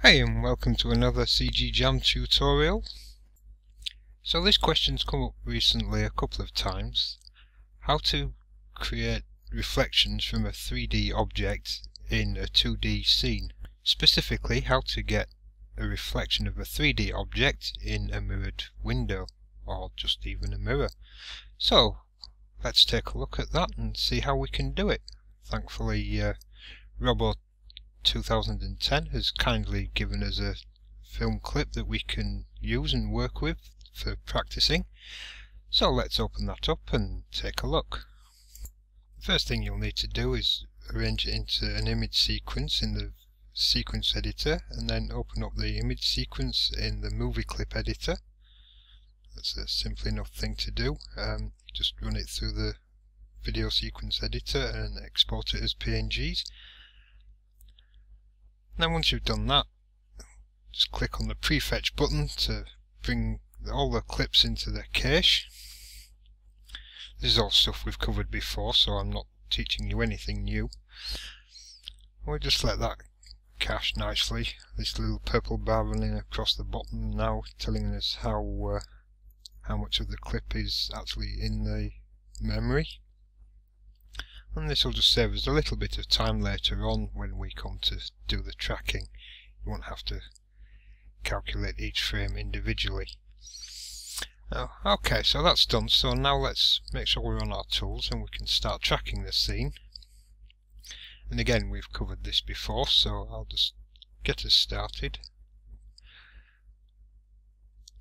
Hey, and welcome to another CG Jam tutorial. So this question's come up recently a couple of times. How to create reflections from a 3D object in a 2D scene. Specifically, how to get a reflection of a 3D object in a mirrored window, or just even a mirror. So let's take a look at that and see how we can do it. Thankfully Robo 2010 has kindly given us a film clip that we can use and work with for practicing. So let's open that up and take a look. The first thing you'll need to do is arrange it into an image sequence in the sequence editor, and then open up the image sequence in the movie clip editor. That's a simple enough thing to do. Just run it through the video sequence editor and export it as PNGs. Now once you've done that, just click on the prefetch button to bring all the clips into their cache. This is all stuff we've covered before, so I'm not teaching you anything new. We'll just let that cache nicely. This little purple bar running across the bottom now telling us how much of the clip is actually in the memory. And this will just save us a little bit of time later on when we come to do the tracking. You won't have to calculate each frame individually. Okay, so that's done. So now let's make sure we're on our tools and we can start tracking the scene. And again, we've covered this before, so I'll just get us started.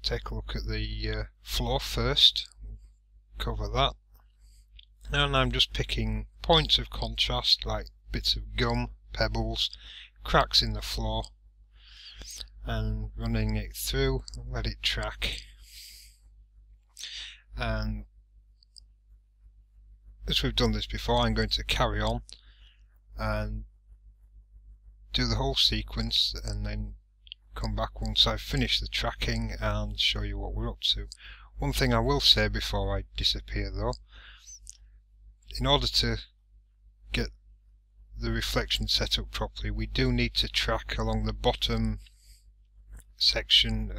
Take a look at the floor first. Cover that. And I'm just picking points of contrast like bits of gum, pebbles, cracks in the floor, and running it through and let it track. And as we've done this before, I'm going to carry on and do the whole sequence and then come back once I've finished the tracking and show you what we're up to. One thing I will say before I disappear though, in order to get the reflection set up properly, we do need to track along the bottom section.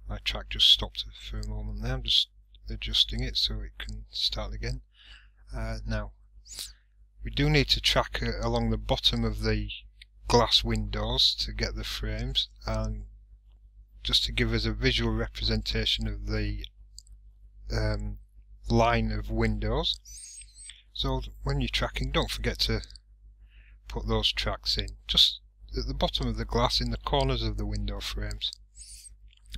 My track just stopped for a moment there. I'm just adjusting it so it can start again. Now, we do need to track along the bottom of the glass windows to get the frames, and just to give us a visual representation of the line of windows. So when you're tracking, don't forget to put those tracks in just at the bottom of the glass in the corners of the window frames.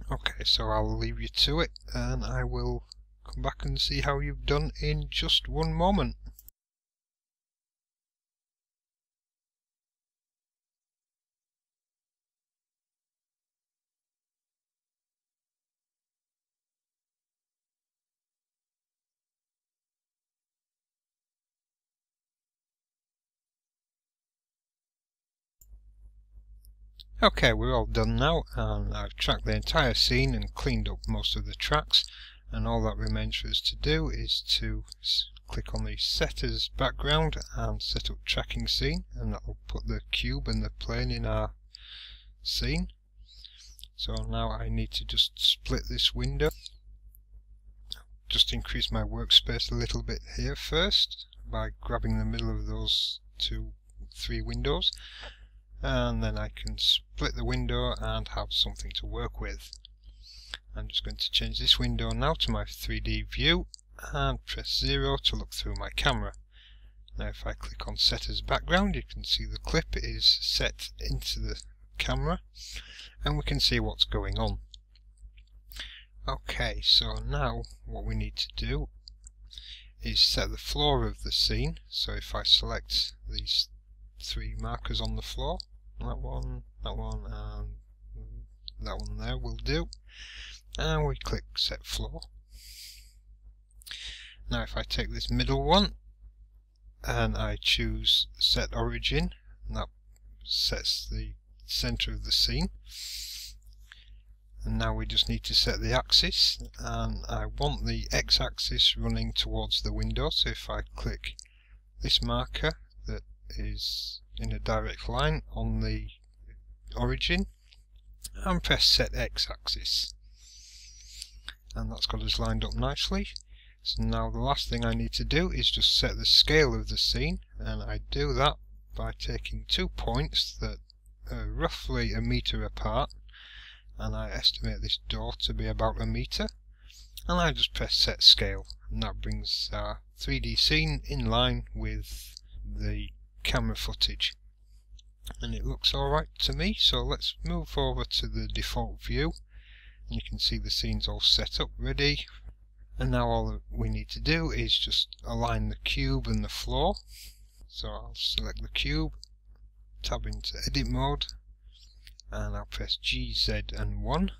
Okay, so I'll leave you to it and I will come back and see how you've done in just one moment. Okay, we're all done now, and I've tracked the entire scene and cleaned up most of the tracks, and all that remains for us to do is to click on the set as background and set up tracking scene, and that will put the cube and the plane in our scene. So now I need to just split this window. Just increase my workspace a little bit here first by grabbing the middle of those three windows. And then I can split the window and have something to work with. I'm just going to change this window now to my 3D view and press 0 to look through my camera. Now if I click on set as background, you can see the clip is set into the camera and we can see what's going on. Okay, so now what we need to do is set the floor of the scene. So if I select these three markers on the floor, that one, and that one there will do, and we click set floor. Now if I take this middle one and I choose set origin, and that sets the center of the scene, and now we just need to set the axis, and I want the x-axis running towards the window. So if I click this marker that is in a direct line on the origin and press set x-axis, and that's got us lined up nicely. So now the last thing I need to do is just set the scale of the scene, and I do that by taking 2 points that are roughly a metre apart, and I estimate this door to be about a metre, and I just press set scale, and that brings our 3D scene in line with the camera footage, and it looks alright to me. So let's move over to the default view, and you can see the scene's all set up ready. And now all that we need to do is just align the cube and the floor. So I'll select the cube, tab into edit mode, and I'll press G, Z and 1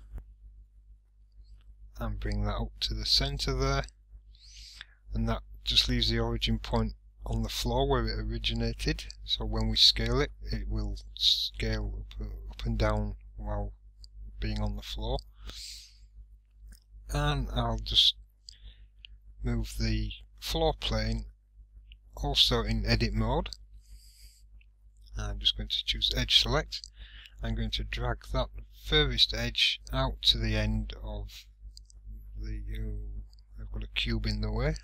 and bring that up to the centre there, and that just leaves the origin point on the floor where it originated. So when we scale it, it will scale up and down while being on the floor. And I'll just move the floor plane also in edit mode. I'm just going to choose edge select. I'm going to drag that furthest edge out to the end of the I've got a cube in the way.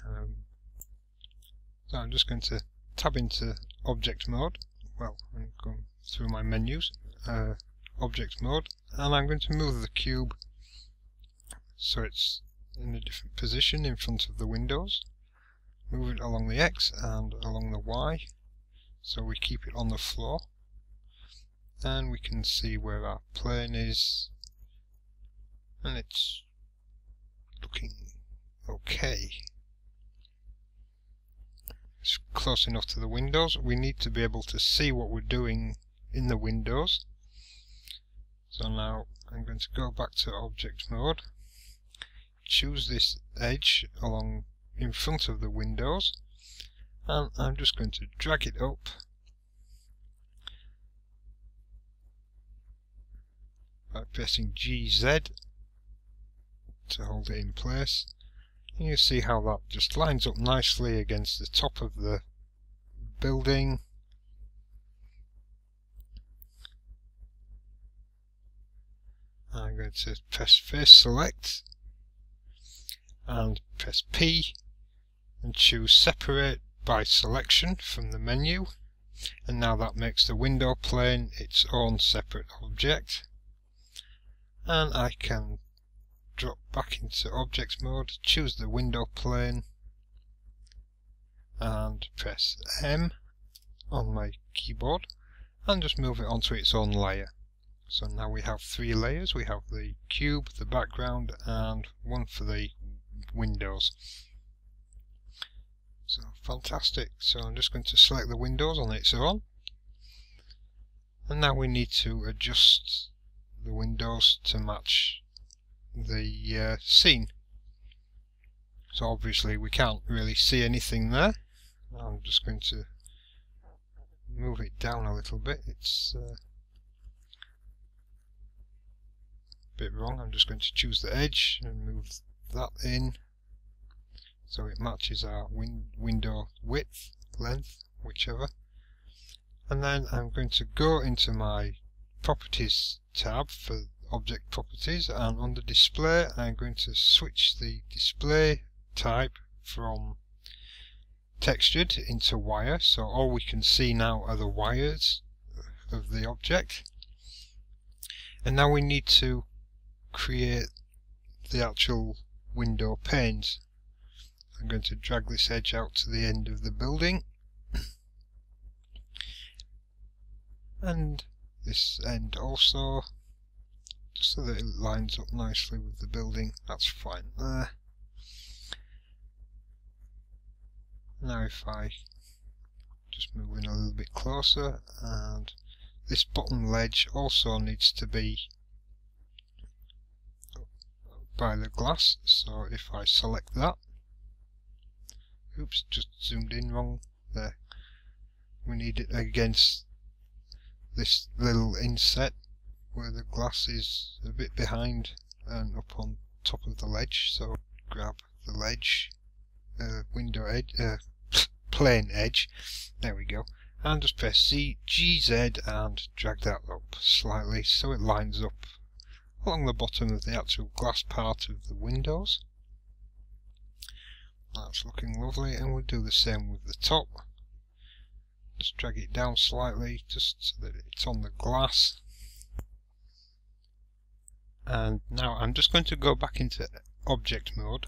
So I'm just going to tab into object mode. Well, I'm going through my menus, object mode, and I'm going to move the cube so it's in a different position in front of the windows. Move it along the X and along the Y, so we keep it on the floor, and we can see where our plane is, and it's looking okay. It's close enough to the windows. We need to be able to see what we're doing in the windows. So now I'm going to go back to object mode, choose this edge along in front of the windows, and I'm just going to drag it up by pressing GZ to hold it in place. And you see how that just lines up nicely against the top of the building. I'm going to press face select and press P and choose separate by selection from the menu, and now that makes the window plane its own separate object. And I can drop back into object mode, choose the window plane and press M on my keyboard and just move it onto its own layer. So now we have 3 layers. We have the cube, the background, and one for the windows. So fantastic. So I'm just going to select the windows on its own, and now we need to adjust the windows to match the scene. So obviously we can't really see anything there. I'm just going to move it down a little bit. It's a bit wrong. I'm just going to choose the edge and move that in so it matches our window width, length, whichever. And then I'm going to go into my properties tab for object properties, and under display I'm going to switch the display type from textured into wire, so all we can see now are the wires of the object. And now we need to create the actual window panes. I'm going to drag this edge out to the end of the building and this end also, just so that it lines up nicely with the building. That's fine there. Now if I just move in a little bit closer, and this bottom ledge also needs to be by the glass, so if I select that, oops, just zoomed in wrong there, we need it against this little inset where the glass is a bit behind and up on top of the ledge. So grab the ledge, window edge, plane edge, there we go, and just press GZ and drag that up slightly so it lines up along the bottom of the actual glass part of the windows. That's looking lovely, and we'll do the same with the top. Just drag it down slightly just so that it's on the glass. And now I'm just going to go back into object mode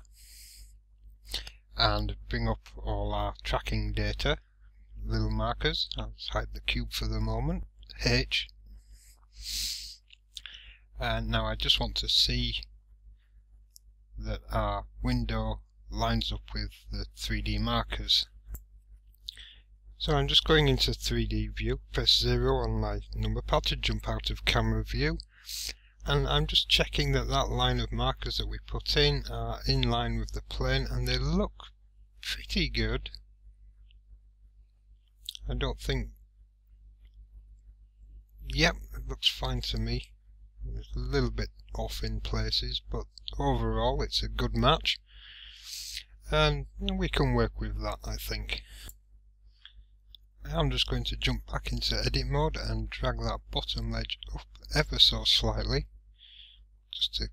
and bring up all our tracking data, little markers. I'll hide the cube for the moment, H. And now I just want to see that our window lines up with the 3D markers. So I'm just going into 3D view, press 0 on my number pad to jump out of camera view, and I'm just checking that that line of markers that we put in are in line with the plane, and they look pretty good. I don't think... Yep, it looks fine to me. It's a little bit off in places, but overall it's a good match, and we can work with that, I think. I'm just going to jump back into edit mode and drag that bottom edge up ever so slightly, just to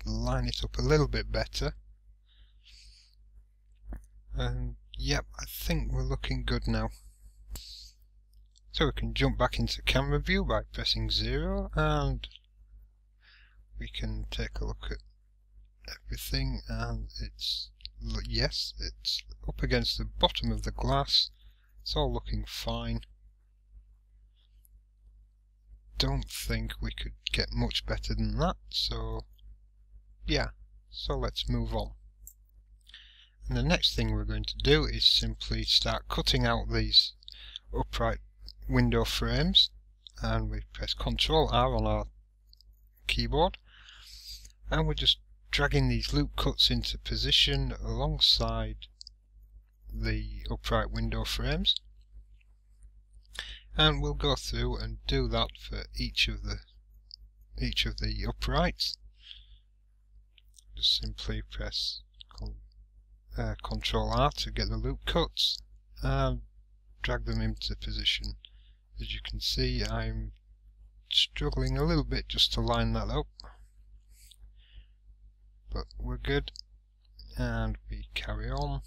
line it up a little bit better. And yep, I think we're looking good now. So we can jump back into camera view by pressing 0, and we can take a look at everything, and it's, yes, it's up against the bottom of the glass. It's all looking fine. Don't think we could get much better than that, so yeah, so let's move on. And the next thing we're going to do is simply start cutting out these upright window frames, and we press Ctrl R on our keyboard, and we're just dragging these loop cuts into position alongside the upright window frames, and we'll go through and do that for each of the uprights. Just simply press Ctrl R to get the loop cuts and drag them into position. As you can see, I'm struggling a little bit just to line that up, but we're good, and we carry on.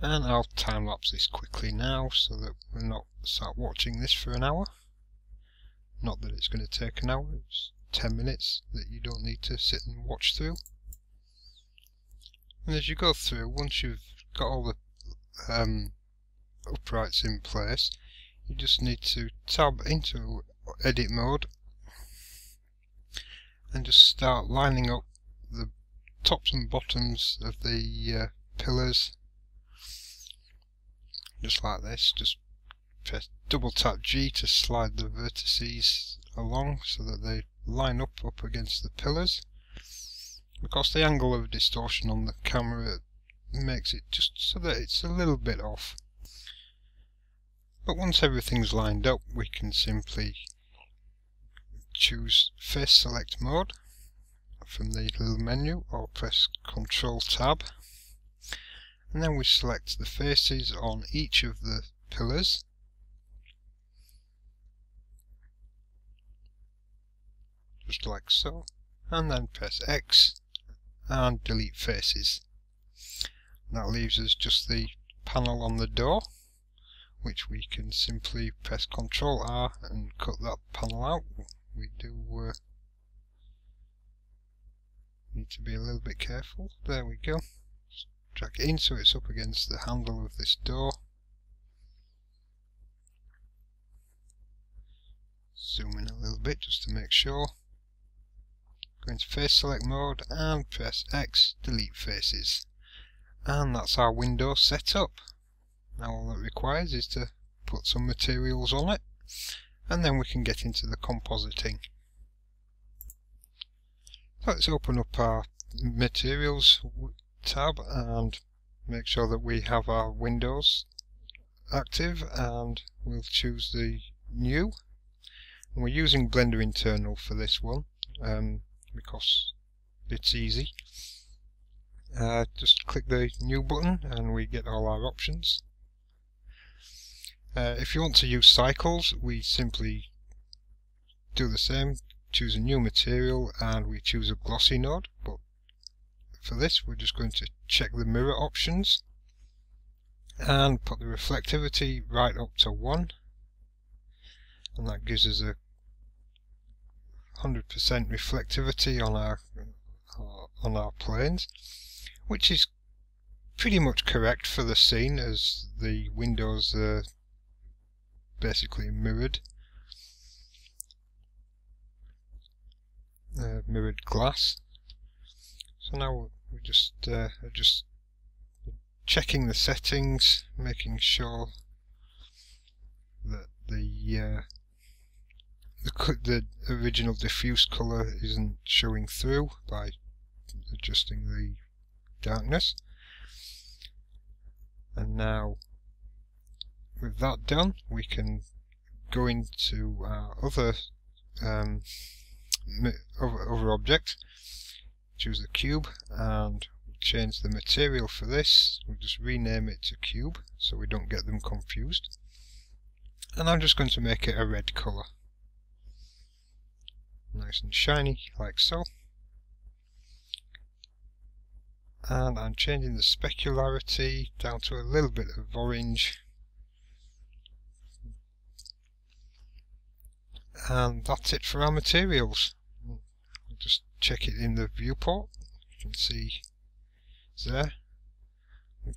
And I'll time lapse this quickly now so that we're not start watching this for an hour. Not that it's going to take an hour, it's 10 minutes that you don't need to sit and watch through. And as you go through, once you've got all the uprights in place, you just need to tab into edit mode and just start lining up the tops and bottoms of the pillars, just like this. Just press double tap G to slide the vertices along so that they line up against the pillars. Because the angle of distortion on the camera makes it just so that it's a little bit off. But once everything's lined up, we can simply choose face select mode from the little menu, or press Ctrl Tab, and then we select the faces on each of the pillars. Just like so, and then press X and delete faces. And that leaves us just the panel on the door, which we can simply press Ctrl R and cut that panel out. We do need to be a little bit careful. There we go. Just drag it in so it's up against the handle of this door. Zoom in a little bit just to make sure. Go into face select mode and press X, delete faces. And that's our window set up. Now all it requires is to put some materials on it, and then we can get into the compositing. So let's open up our materials tab and make sure that we have our windows active, and we'll choose the new. And we're using Blender Internal for this one because it's easy. Just click the new button and we get all our options. If you want to use cycles, we simply do the same, choose a new material and we choose a glossy node, but for this we're just going to check the mirror options and put the reflectivity right up to 1, and that gives us a 100% reflectivity on our planes, which is pretty much correct for the scene, as the windows are basically mirrored glass. So now we're just checking the settings, making sure that the original diffuse colour isn't showing through by adjusting the darkness. And now with that done, we can go into our other object, choose the cube, and change the material for this. We'll just rename it to cube so we don't get them confused, and I'm just going to make it a red colour, nice and shiny like so. And I'm changing the specularity down to a little bit of orange, and that's it for our materials. I'll just check it in the viewport. You can see it's there. You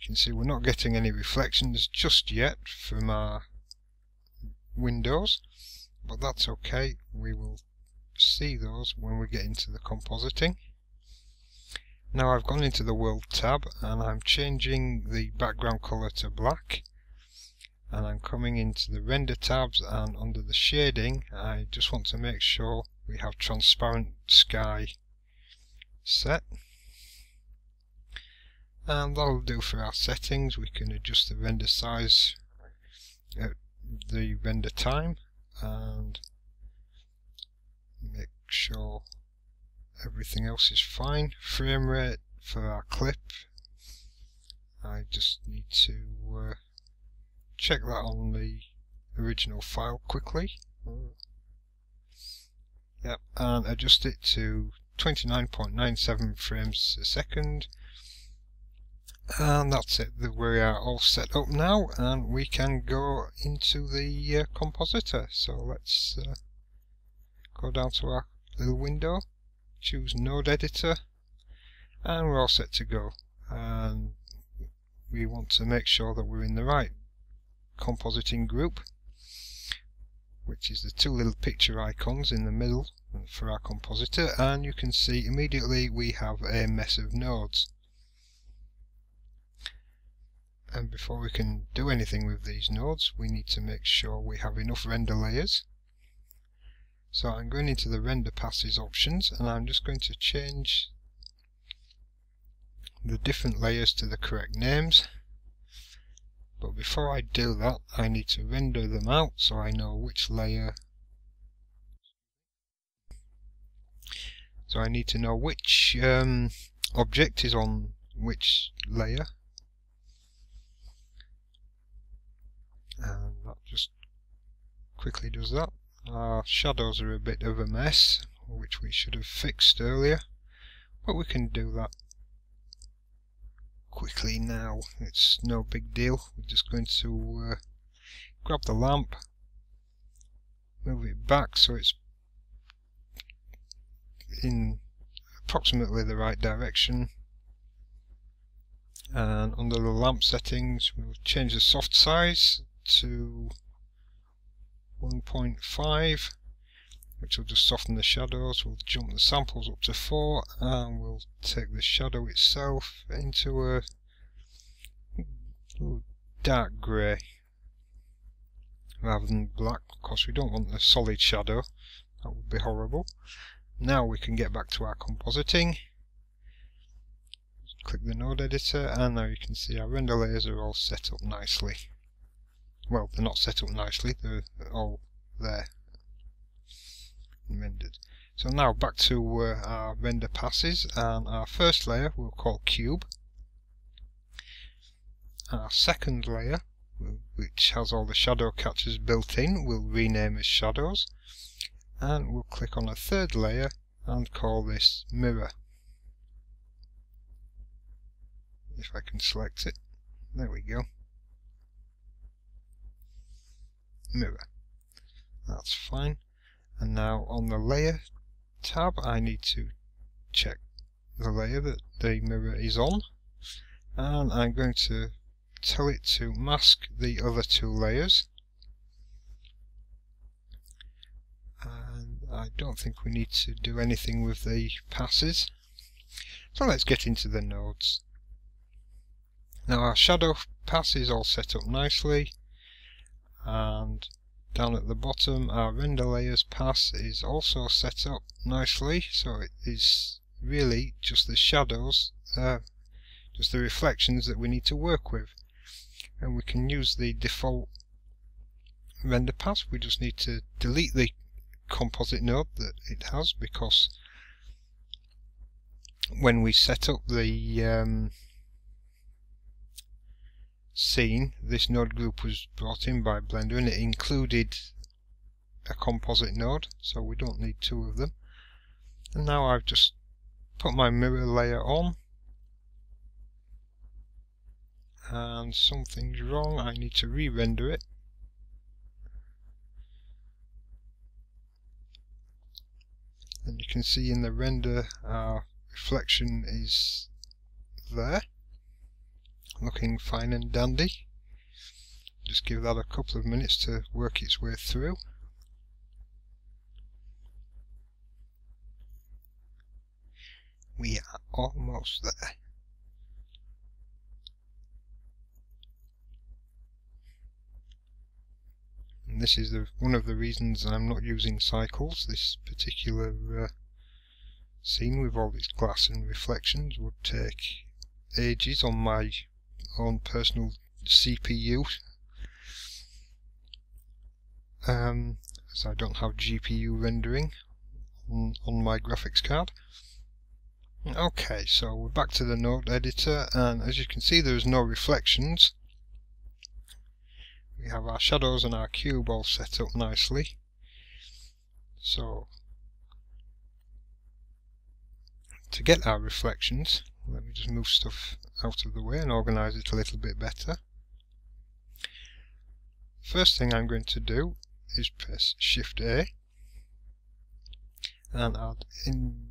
can see we're not getting any reflections just yet from our windows, but that's okay, we will see those when we get into the compositing. Now I've gone into the World tab and I'm changing the background colour to black, and I'm coming into the Render tabs, and under the shading I just want to make sure we have transparent sky set, and that'll do for our settings. We can adjust the render size at the render time and make sure everything else is fine. Frame rate for our clip, I just need to check that on the original file quickly. Yep, and adjust it to 29.97 frames a second. And that's it, we are all set up now, and we can go into the compositor. So let's go down to our little window, choose Node Editor, and we're all set to go. And we want to make sure that we're in the right compositing group, which is the two little picture icons in the middle for our compositor, and you can see immediately we have a mess of nodes. And before we can do anything with these nodes, we need to make sure we have enough render layers. So I'm going into the render passes options, and I'm just going to change the different layers to the correct names. But before I do that, I need to render them out so I know which layer. So I need to know which object is on which layer. And that just quickly does that. Our shadows are a bit of a mess, which we should have fixed earlier, but we can do that quickly now. It's no big deal. We're just going to grab the lamp, move it back so it's in approximately the right direction, and under the lamp settings we'll change the soft size to 1.5, which will just soften the shadows. We'll jump the samples up to 4, and we'll take the shadow itself into a dark grey rather than black. Of course we don't want a solid shadow, that would be horrible. Now we can get back to our compositing. Click the node editor, and now you can see our render layers are all set up nicely. Well, they're not set up nicely, they're all there rendered. So now back to our render passes, and our first layer we'll call cube. Our second layer which has all the shadow catchers built in, we'll rename as shadows, and we'll click on a third layer and call this mirror. If I can select it, there we go, mirror, that's fine. And now on the layer tab I need to check the layer that the mirror is on, and I'm going to tell it to mask the other two layers, and I don't think we need to do anything with the passes, so let's get into the nodes. Now our shadow pass is all set up nicely, and down at the bottom our render layers pass is also set up nicely, so it is really just the shadows, just the reflections that we need to work with. And we can use the default render pass. We just need to delete the composite node that it has, because when we set up the scene, this node group was brought in by Blender and it included a composite node, so we don't need two of them. And now I've just put my mirror layer on, and something's wrong, I need to re-render it. And you can see in the render our reflection is there, looking fine and dandy. Just give that a couple of minutes to work its way through. We are almost there. And this is one of the reasons I'm not using cycles. This particular scene with all its glass and reflections would take ages on my own personal CPU, as I don't have GPU rendering on my graphics card. Okay, so we're back to the node editor, and as you can see there's no reflections. We have our shadows and our cube all set up nicely. So to get our reflections, let me just move stuff out of the way and organise it a little bit better. First thing I'm going to do is press Shift A and add in,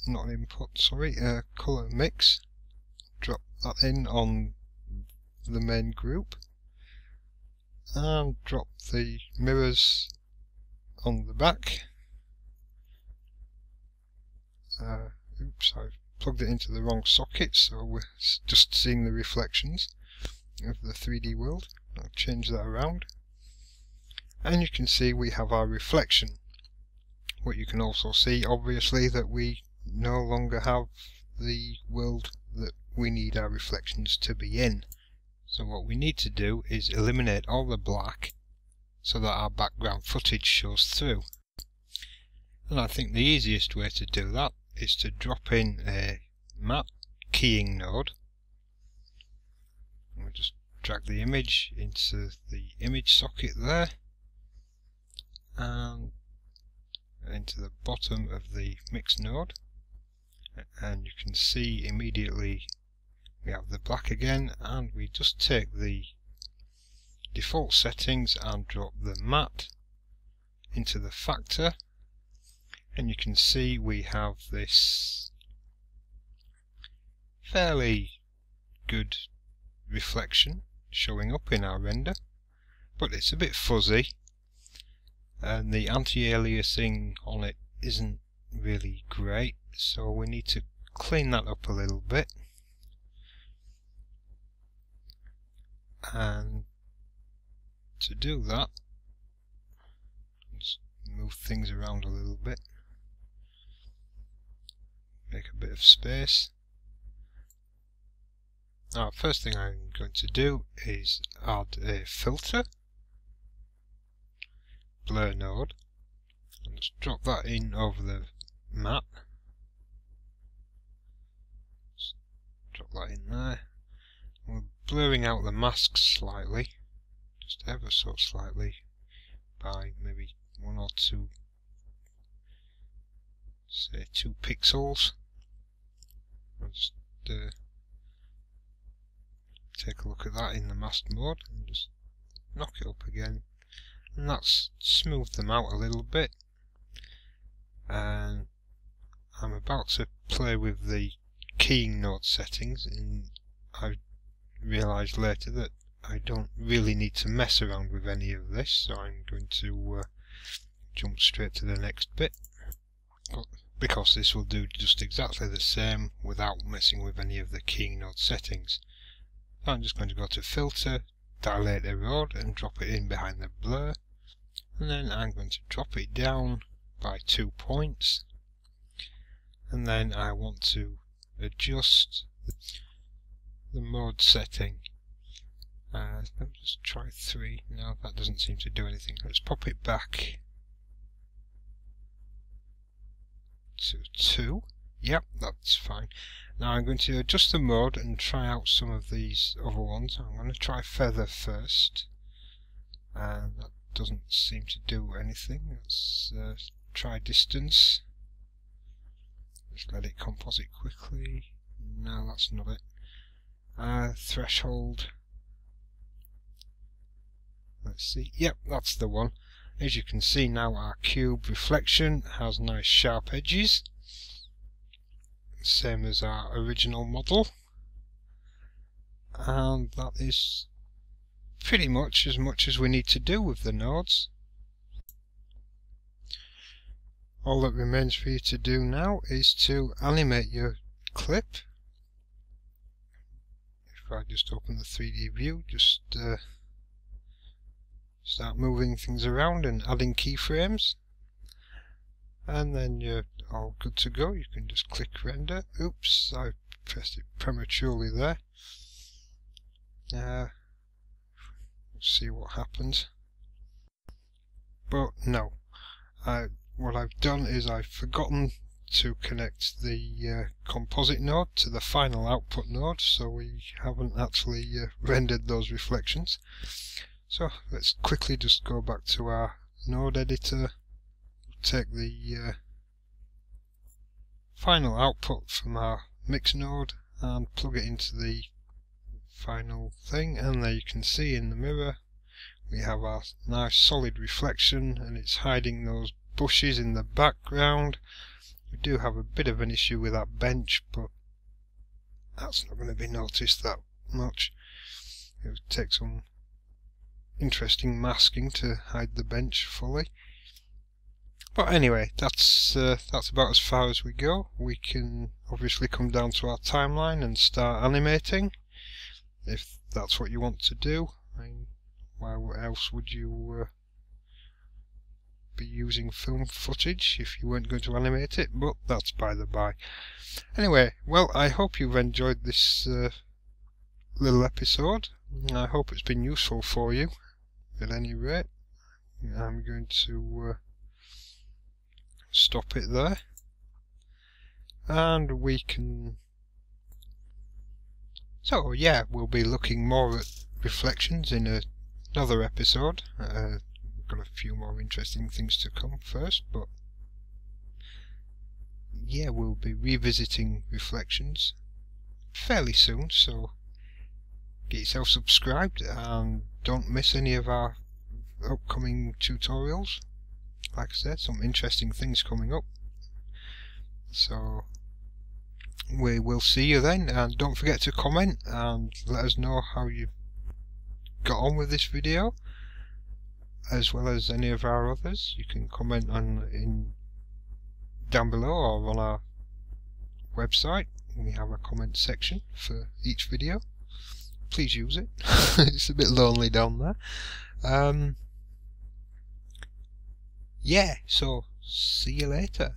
not input, sorry, colour mix. Drop that in on the main group, and drop the mirrors on the back. Oops, I've plugged it into the wrong socket, so we're just seeing the reflections of the 3D world. I'll change that around, and you can see we have our reflection. What you can also see, obviously, that we no longer have the world that we need our reflections to be in. So what we need to do is eliminate all the black so that our background footage shows through. And I think the easiest way to do that is to drop in a map keying node. And we'll just drag the image into the image socket there, and into the bottom of the mix node, and you can see immediately we have the black again, and we just take the default settings and drop the matte into the factor, and you can see we have this fairly good reflection showing up in our render, but it's a bit fuzzy and the anti-aliasing on it isn't really great, so we need to clean that up a little bit. And to do that, just move things around a little bit, make a bit of space. Now, first thing I'm going to do is add a filter, blur node, and just drop that in over the map. Just drop that in there. We're blurring out the masks slightly, just ever so slightly by maybe 1 or 2, say 2 pixels. I'll just take a look at that in the masked mode and just knock it up again, and that's smoothed them out a little bit. And I'm about to play with the keying node settings, and I realised later that I don't really need to mess around with any of this, so I'm going to jump straight to the next bit, because this will do just exactly the same without messing with any of the keying node settings. So I'm just going to go to Filter, Dilate Erode, and drop it in behind the blur, and then I'm going to drop it down by 2 points, and then I want to adjust the mode setting. Let me just try 3. No, that doesn't seem to do anything. Let's pop it back to 2. Yep, that's fine. Now I'm going to adjust the mode and try out some of these other ones. I'm going to try Feather first, and that doesn't seem to do anything. Let's try Distance. Just let it composite quickly. No, that's not it. Threshold. Let's see. Yep, that's the one. As you can see now, our cube reflection has nice sharp edges, same as our original model, and that is pretty much as we need to do with the nodes. All that remains for you to do now is to animate your clip. If I just open the 3D view, just start moving things around and adding keyframes, and then you're all good to go. You can just click render. Oops, I pressed it prematurely there. Let's see what happens. But no, what I've done is I've forgotten to connect the composite node to the final output node, so we haven't actually rendered those reflections. So let's quickly just go back to our node editor, take the final output from our mix node and plug it into the final thing, and there you can see in the mirror we have our nice solid reflection, and it's hiding those bushes in the background. We do have a bit of an issue with that bench, but that's not going to be noticed that much. It would take some interesting masking to hide the bench fully. But anyway, that's about as far as we go. We can obviously come down to our timeline and start animating, if that's what you want to do. I mean, why else would you be using film footage if you weren't going to animate it? But that's by the by. Anyway, well, I hope you've enjoyed this little episode. I hope it's been useful for you. At any rate, I'm going to stop it there, and we can. So yeah, we'll be looking more at reflections in another episode. We've got a few more interesting things to come first, but yeah, we'll be revisiting reflections fairly soon, so get yourself subscribed and don't miss any of our upcoming tutorials. Like I said, some interesting things coming up, so we will see you then, and don't forget to comment and let us know how you got on with this video, as well as any of our others. You can comment down below or on our website. We have a comment section for each video. Please use it. It's a bit lonely down there. Yeah, so see you later.